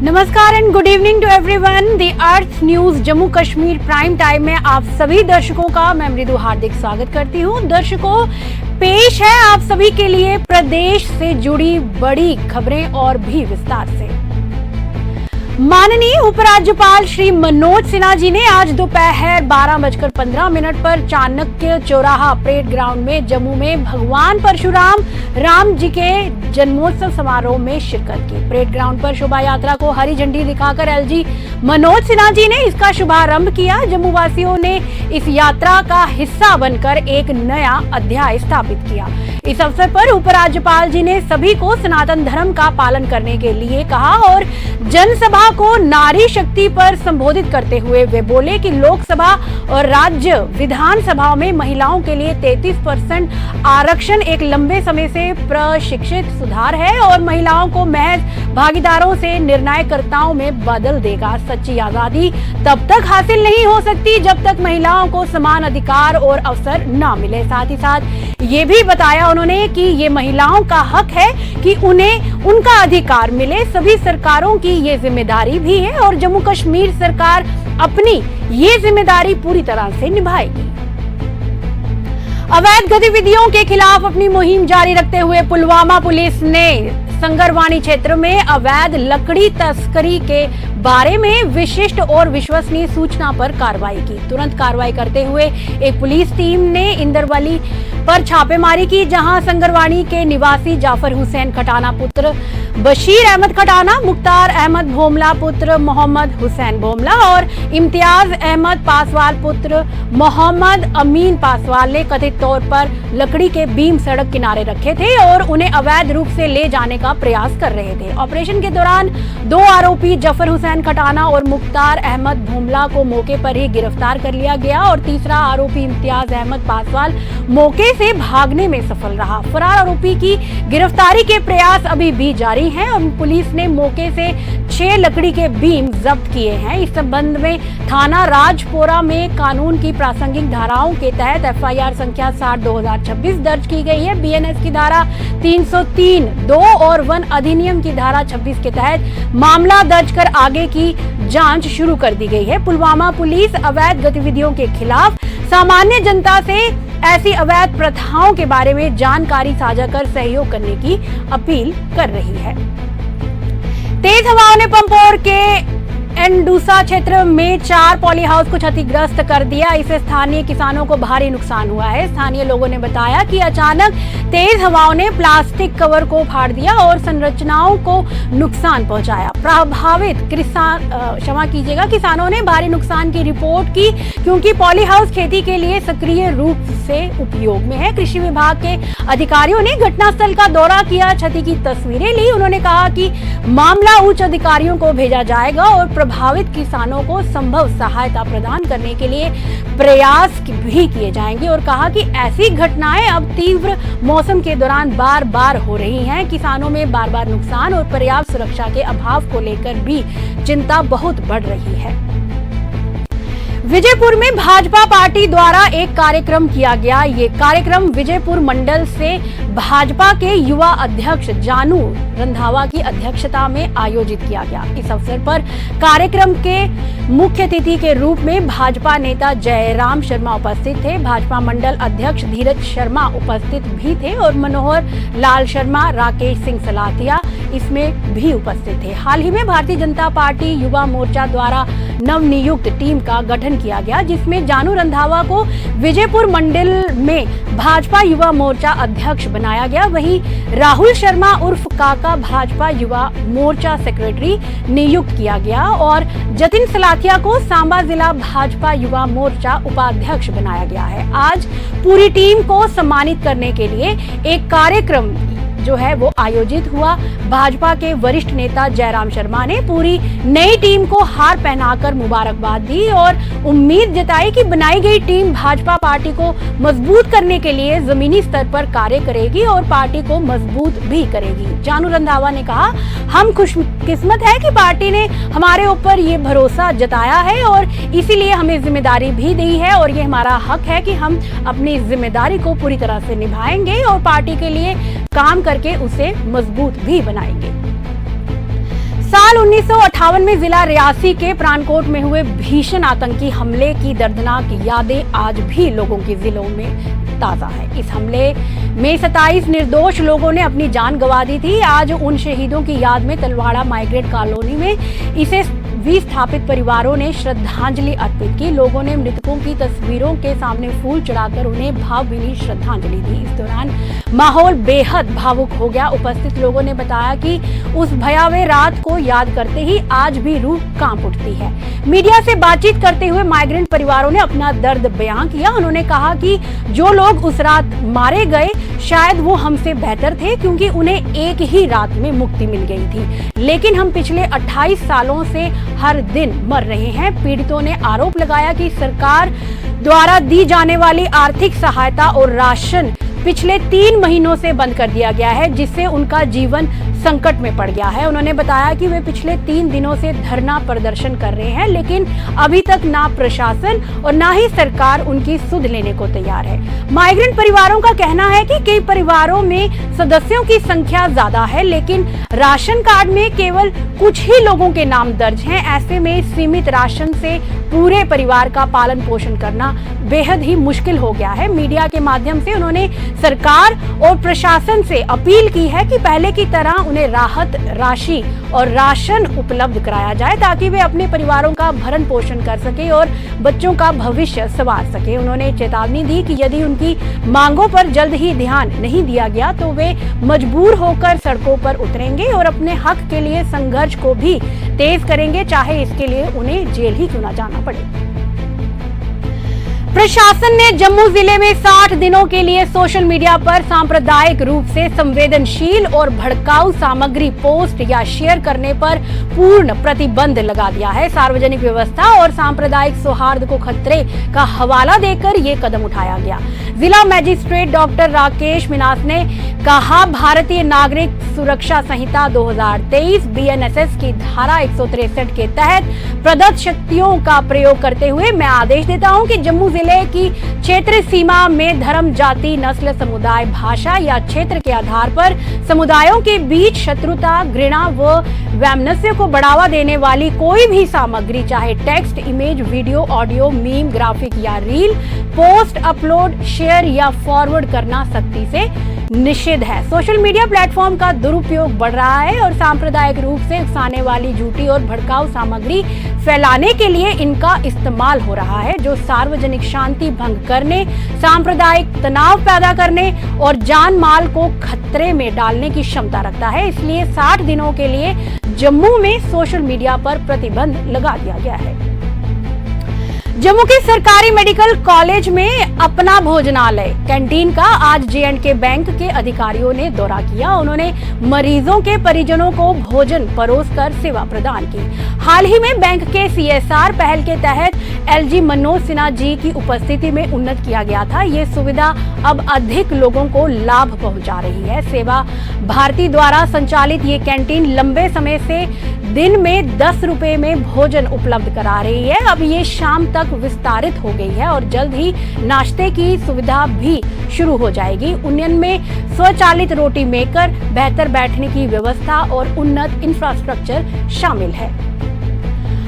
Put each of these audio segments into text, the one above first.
नमस्कार and good evening to everyone. The earth news Jammu Kashmir prime time में आप सभी दर्शकों का मैं मृदु हार्दिक स्वागत करती हूं। दर्शकों, पेश है आप सभी के लिए प्रदेश से जुड़ी बड़ी खबरें और भी विस्तार से। माननीय उपराज्यपाल श्री मनोज सिन्हा जी ने आज दोपहर 12:15 पर चाणक्य चौराहा परेड ग्राउंड में जम्मू में भगवान परशुराम राम जी के जन्मोत्सव समारोह में शिरकत की। परेड ग्राउंड पर शोभा यात्रा को हरी झंडी दिखाकर एलजी मनोज सिन्हा जी ने इसका शुभारंभ किया। जम्मू वासियों ने इस यात्रा का हिस्सा बनकर एक नया अध्याय स्थापित किया। इस अवसर पर उपराज्यपाल जी ने सभी को सनातन धर्म का पालन करने के लिए कहा और जनसभा को नारी शक्ति पर संबोधित करते हुए वे बोले कि लोकसभा और राज्य विधानसभाओं में महिलाओं के लिए 33% आरक्षण एक लंबे समय से प्रशिक्षित सुधार है और महिलाओं को महज भागीदारों से निर्णयकर्ताओं में बदल देगा। सच्ची आजादी तब तक हासिल नहीं हो सकती जब तक महिलाओं को समान अधिकार और अवसर न मिले। साथ ही साथ ये भी बताया उन्होंने कि ये महिलाओं का हक है कि उन्हें उनका अधिकार मिले। सभी सरकारों की ये जिम्मेदारी भी है और जम्मू कश्मीर सरकार अपनी ये जिम्मेदारी पूरी तरह से निभाएगी। अवैध गतिविधियों के खिलाफ अपनी मुहिम जारी रखते हुए पुलवामा पुलिस ने संगरवानी क्षेत्र में अवैध लकड़ी तस्करी के बारे में विशिष्ट और विश्वसनीय सूचना पर कार्रवाई की। तुरंत कार्रवाई करते हुए एक पुलिस टीम ने इंदरवली पर छापेमारी की, जहां संगरवानी के निवासी जाफर हुसैन खटाना पुत्र बशीर अहमद खटाना, मुख्तार अहमद भोमला पुत्र मोहम्मद हुसैन भोमला और इम्तियाज अहमद पासवाल पुत्र मोहम्मद अमीन पासवाल ने कथित तौर पर लकड़ी के बीम सड़क किनारे रखे थे और उन्हें अवैध रूप से ले जाने का प्रयास कर रहे थे। ऑपरेशन के दौरान दो आरोपी जाफर हुसैन खटाना और मुख्तार अहमद भोमला को मौके पर ही गिरफ्तार कर लिया गया और तीसरा आरोपी इम्तियाज अहमद पासवाल मौके से भागने में सफल रहा। फरार आरोपी की गिरफ्तारी के प्रयास अभी भी जारी हैं और पुलिस ने मौके से 6 लकड़ी के बीम जब्त किए हैं। इस संबंध में थाना राजपोरा में कानून की प्रासंगिक धाराओं के तहत एफआईआर संख्या 60/2026 दर्ज की गई है। बीएनएस की धारा 303(2) और वन अधिनियम की धारा 26 के तहत मामला दर्ज कर आगे की जांच शुरू कर दी गई है। पुलवामा पुलिस अवैध गतिविधियों के खिलाफ सामान्य जनता से ऐसी अवैध प्रथाओं के बारे में जानकारी साझा कर सहयोग करने की अपील कर रही है। तेज हवाओं ने पंपोर के एंडूसा क्षेत्र में 4 पॉली हाउस को क्षतिग्रस्त कर दिया। इससे स्थानीय किसानों को भारी नुकसान हुआ है। स्थानीय लोगों ने बताया कि अचानक तेज हवाओं ने प्लास्टिक कवर को फाड़ दिया और संरचनाओं को नुकसान पहुंचाया। प्रभावित किसानों ने भारी नुकसान की रिपोर्ट की क्योंकि पॉली हाउस खेती के लिए सक्रिय रूप से उपयोग में है। कृषि विभाग के अधिकारियों ने घटनास्थल का दौरा किया, क्षति की तस्वीरें ली। उन्होंने कहा कि मामला उच्च अधिकारियों को भेजा जाएगा और प्रभावित किसानों को संभव सहायता प्रदान करने के लिए प्रयास भी किए जाएंगे और कहा कि ऐसी घटनाएं अब तीव्र मौसम के दौरान बार बार हो रही हैं। किसानों में बार बार नुकसान और पर्याप्त सुरक्षा के अभाव को लेकर भी चिंता बहुत बढ़ रही है। विजयपुर में भाजपा पार्टी द्वारा एक कार्यक्रम किया गया। ये कार्यक्रम विजयपुर मंडल से भाजपा के युवा अध्यक्ष जानू रंधावा की अध्यक्षता में आयोजित किया गया। इस अवसर पर कार्यक्रम के मुख्य अतिथि के रूप में भाजपा नेता जयराम शर्मा उपस्थित थे। भाजपा मंडल अध्यक्ष धीरज शर्मा उपस्थित भी थे और मनोहर लाल शर्मा, राकेश सिंह सलाथिया इसमें भी उपस्थित थे। हाल ही में भारतीय जनता पार्टी युवा मोर्चा द्वारा नवनियुक्त टीम का गठन किया गया, जिसमें जानू रंधावा को विजयपुर मंडल में भाजपा युवा मोर्चा अध्यक्ष बनाया गया। वहीं राहुल शर्मा उर्फ काका भाजपा युवा मोर्चा सेक्रेटरी नियुक्त किया गया और जतिन सलाथिया को सांबा जिला भाजपा युवा मोर्चा उपाध्यक्ष बनाया गया है। आज पूरी टीम को सम्मानित करने के लिए एक कार्यक्रम जो है वो आयोजित हुआ। भाजपा के वरिष्ठ नेता जयराम शर्मा ने पूरी नई टीम को हार पहनाकर मुबारकबाद दी और उम्मीद जताई कि बनाई गई टीम भाजपा पार्टी को मजबूत करने के लिए जमीनी स्तर पर कार्य करेगी और पार्टी को मजबूत भी करेगी। जानू रंधावा ने कहा, हम खुशकिस्मत है कि पार्टी ने हमारे ऊपर ये भरोसा जताया है और इसीलिए हमें जिम्मेदारी भी दी है और ये हमारा हक है कि हम अपनी जिम्मेदारी को पूरी तरह से निभाएंगे और पार्टी के लिए काम करके उसे मजबूत भी बनाएंगे। साल 1958 में जिला रियासी के प्राणकोट में हुए भीषण आतंकी हमले की दर्दनाक यादें आज भी लोगों के दिलों में ताजा है। इस हमले में 27 निर्दोष लोगों ने अपनी जान गंवा दी थी। आज उन शहीदों की याद में तलवाड़ा माइग्रेट कॉलोनी में इसे विस्थापित परिवारों ने श्रद्धांजलि अर्पित की। लोगों ने मृतकों की तस्वीरों के सामने फूल चढ़ाकर उन्हें भावभीनी श्रद्धांजलि दी। इस दौरान माहौल बेहद भावुक हो गया। उपस्थित लोगों ने बताया कि उस भयावह रात को याद करते ही आज भी रूह कांप उठती है। मीडिया से बातचीत करते हुए माइग्रेंट परिवारों ने अपना दर्द बयां किया। उन्होंने कहा कि जो लोग उस रात मारे गए शायद वो हमसे बेहतर थे, क्योंकि उन्हें एक ही रात में मुक्ति मिल गई थी, लेकिन हम पिछले 28 सालों से हर दिन मर रहे हैं। पीड़ितों ने आरोप लगाया कि सरकार द्वारा दी जाने वाली आर्थिक सहायता और राशन पिछले 3 महीनों से बंद कर दिया गया है, जिससे उनका जीवन संकट में पड़ गया है। उन्होंने बताया कि वे पिछले 3 दिनों से धरना प्रदर्शन कर रहे हैं, लेकिन अभी तक ना प्रशासन और ना ही सरकार उनकी सुध लेने को तैयार है। माइग्रेंट परिवारों का कहना है कि कई परिवारों में सदस्यों की संख्या ज्यादा है, लेकिन राशन कार्ड में केवल कुछ ही लोगों के नाम दर्ज हैं। ऐसे में सीमित राशन से पूरे परिवार का पालन पोषण करना बेहद ही मुश्किल हो गया है। मीडिया के माध्यम से उन्होंने सरकार और प्रशासन से अपील की है कि पहले की तरह उन्हें राहत राशि और राशन उपलब्ध कराया जाए, ताकि वे अपने परिवारों का भरण पोषण कर सके और बच्चों का भविष्य संवार सके। उन्होंने चेतावनी दी कि यदि उनकी मांगों पर जल्द ही ध्यान नहीं दिया गया तो वे मजबूर होकर सड़कों पर उतरेंगे और अपने हक के लिए संघर्ष को भी तेज करेंगे, चाहे इसके लिए उन्हें जेल ही क्यों न जाना पड़े। प्रशासन ने जम्मू जिले में 60 दिनों के लिए सोशल मीडिया पर सांप्रदायिक रूप से संवेदनशील और भड़काऊ सामग्री पोस्ट या शेयर करने पर पूर्ण प्रतिबंध लगा दिया है। सार्वजनिक व्यवस्था और सांप्रदायिक सौहार्द को खतरे का हवाला देकर यह कदम उठाया गया। जिला मजिस्ट्रेट डॉक्टर राकेश मिनास ने कहा, भारतीय नागरिक सुरक्षा संहिता 2023 BNSS की धारा 163 के तहत प्रदत्त शक्तियों का प्रयोग करते हुए मैं आदेश देता हूं कि जम्मू जिले की क्षेत्र सीमा में धर्म, जाति, नस्ल, समुदाय, भाषा या क्षेत्र के आधार पर समुदायों के बीच शत्रुता, घृणा व वैमनस्य को बढ़ावा देने वाली कोई भी सामग्री, चाहे text, image, video, audio, meme, graphic या रील, पोस्ट, अपलोड, शेयर या फॉरवर्ड करना सख्ती से निषिद्ध है। सोशल मीडिया प्लेटफॉर्म का दुरुपयोग बढ़ रहा है और सांप्रदायिक रूप से उकसाने वाली झूठी और भड़काऊ सामग्री फैलाने के लिए इनका इस्तेमाल हो रहा है, जो सार्वजनिक शांति भंग करने, सांप्रदायिक तनाव पैदा करने और जान माल को खतरे में डालने की क्षमता रखता है। इसलिए 60 दिनों के लिए जम्मू में सोशल मीडिया पर प्रतिबंध लगा दिया गया है। जम्मू के सरकारी मेडिकल कॉलेज में अपना भोजनालय कैंटीन का आज J&K बैंक के अधिकारियों ने दौरा किया। उन्होंने मरीजों के परिजनों को भोजन परोसकर सेवा प्रदान की। हाल ही में बैंक के CSR पहल के तहत LG मनोज सिन्हा जी की उपस्थिति में उन्नत किया गया था। ये सुविधा अब अधिक लोगों को लाभ पहुंचा रही है। सेवा भारती द्वारा संचालित ये कैंटीन लंबे समय से दिन में 10 रुपए में भोजन उपलब्ध करा रही है। अब ये शाम तक विस्तारित हो गई है और जल्द ही नाश्ते की सुविधा भी शुरू हो जाएगी। उन्नयन में स्वचालित रोटी मेकर, बेहतर बैठने की व्यवस्था और उन्नत इंफ्रास्ट्रक्चर शामिल है।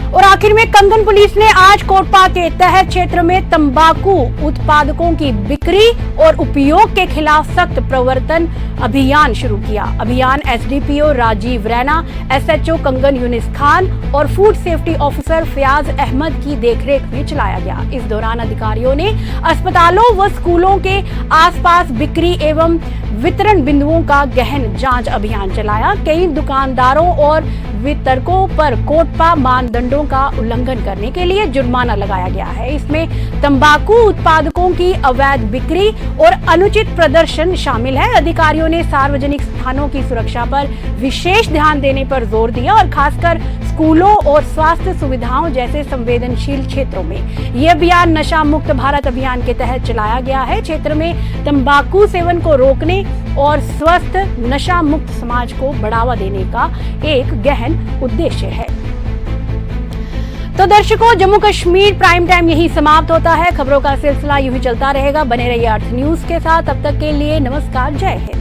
और आखिर में कंगन पुलिस ने आज कोटपा के तहत क्षेत्र में तंबाकू उत्पादकों की बिक्री और उपयोग के खिलाफ सख्त प्रवर्तन अभियान शुरू किया। अभियान SDPO राजीव रैना, SHO कंगन यूनिस खान और food safety officer Fayaz Ahmad की देखरेख में चलाया गया। इस दौरान अधिकारियों ने अस्पतालों व स्कूलों के आसपास बिक्री एवं वितरण बिंदुओं का गहन जांच अभियान चलाया। कई दुकानदारों और वितरकों पर कोटपा मानदंडों का उल्लंघन करने के लिए जुर्माना लगाया गया है। इसमें तंबाकू उत्पादकों की अवैध बिक्री और अनुचित प्रदर्शन शामिल है। अधिकारियों ने सार्वजनिक स्थानों की सुरक्षा पर विशेष ध्यान देने पर जोर दिया और खासकर स्कूलों और स्वास्थ्य सुविधाओं जैसे संवेदनशील क्षेत्रों में। यह अभियान नशा मुक्त भारत अभियान के तहत चलाया गया है। क्षेत्र में तंबाकू सेवन को रोकने और स्वस्थ नशा मुक्त समाज को बढ़ावा देने का एक गहन उद्देश्य है। तो दर्शकों, जम्मू कश्मीर प्राइम टाइम यही समाप्त होता है। खबरों का सिलसिला यूं ही चलता रहेगा। बने रहिए अर्थ न्यूज के साथ। तब तक के लिए नमस्कार, जय हिंद।